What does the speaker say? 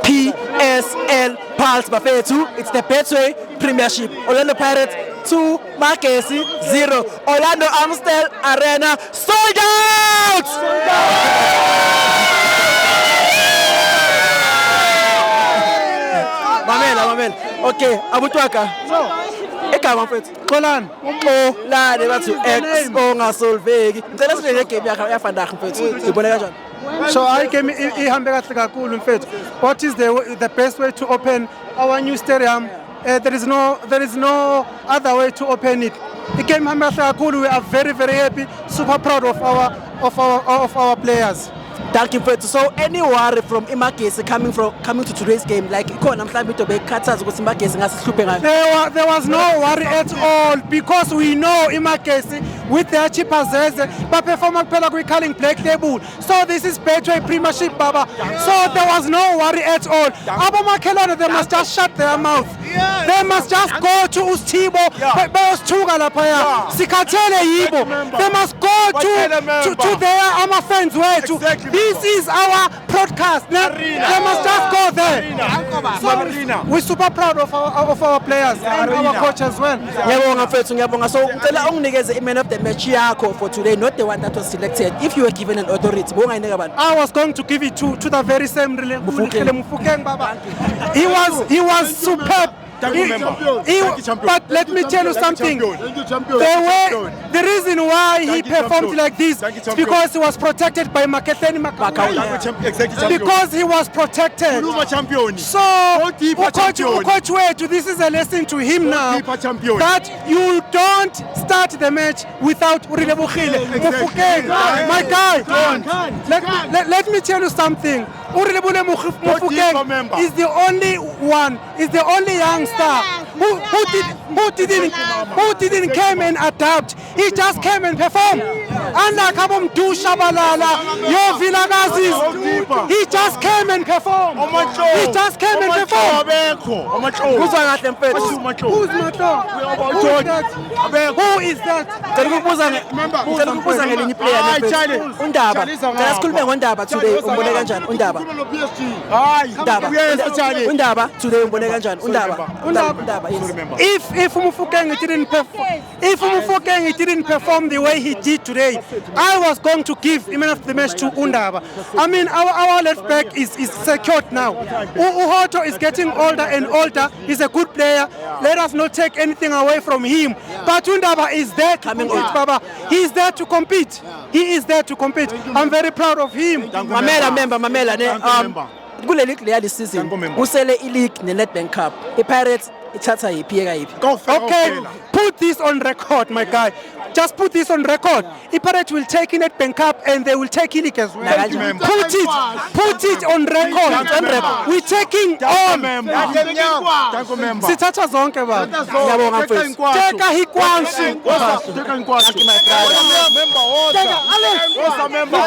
PSL Pulse bafethu. It's the Betway Premiership. Orlando Pirates 2, Magesi 0. Orlando Amstel Arena sold out! Mamela. Okay, Abutwaka. Egama mfethu. Xolani. Lade bathu X ongasolveki. Ngicela sibe game yakho yafandaga mfethu. Ibone kanjani? So I came ihambe kahle kakhulu mfethu. What is the best way to open our new stadium? There is no other way to open it. The game ihambe kahle kakhulu. We are very happy, super proud of our players. Thank you mfethu. So any worry from Magesi coming to today's game, like ikhona mhlawumbe into bekhathaza ukuthi Magesi ngasihluphe ngayo? There was no worry at all because we know Magesi with their chipazeze baperforma kuphela kwi-calling black table. So this is Betway Premiership baba. So there was no worry at all. Abomakhelwane, they must just shut their mouth. They must just go to Ustibo bayosithuka laphaya. Sikhathele yibo. They must go to their ama-fans wethu. This is our broadcast. They must just go there. So we're super proud of our players and our coach as well. Ngiyabonga mfethu, ngiyabonga. So ngicela unginikeze i-man of the match yakho for today, not the one that was selected. If you were given an authority, bongayinika bani? I was going to give it to the very same Mufukeng baba. He was superb. But let me tell you something. The reason why he performed like this is because he was protected by Maketheni Makau. Because he was protected. So, Coach Wetu, this is a lesson to him now that you don't start the match without Urilebukhile. My guy, let me tell you something. Urilebule Mufukeng is the only one, is the only young star who didn't come and adapt. He just came and performed. Unlike Abomdu Shabalala, your Vilagazis, he just came and performed. He just came and performed. Who's that? Who is that? If Mufukeng didn't perform the way he did today, I was going to give him of the match to Undaba. I mean, our left back is secured now. Uhoto is getting older and older. He's a good player. Let us not take anything away from him. But Undaba is there to compete, Baba. He is there to compete. He is there to compete. I'm very proud of him. Mamela kule league le yali season usele i-league ne-Nedbank Cup. I-Pirates ithatha yiphi eka yiphi? Okay, put this on record, my guy. Just put this on record. I-Pirates will take in Nedbank Cup and they will take i-league as well. Put it on record. We're taking on. Sithatha zonke baba. Ngiyabonga mfethu. Teka hikwansu. Thank you my brother.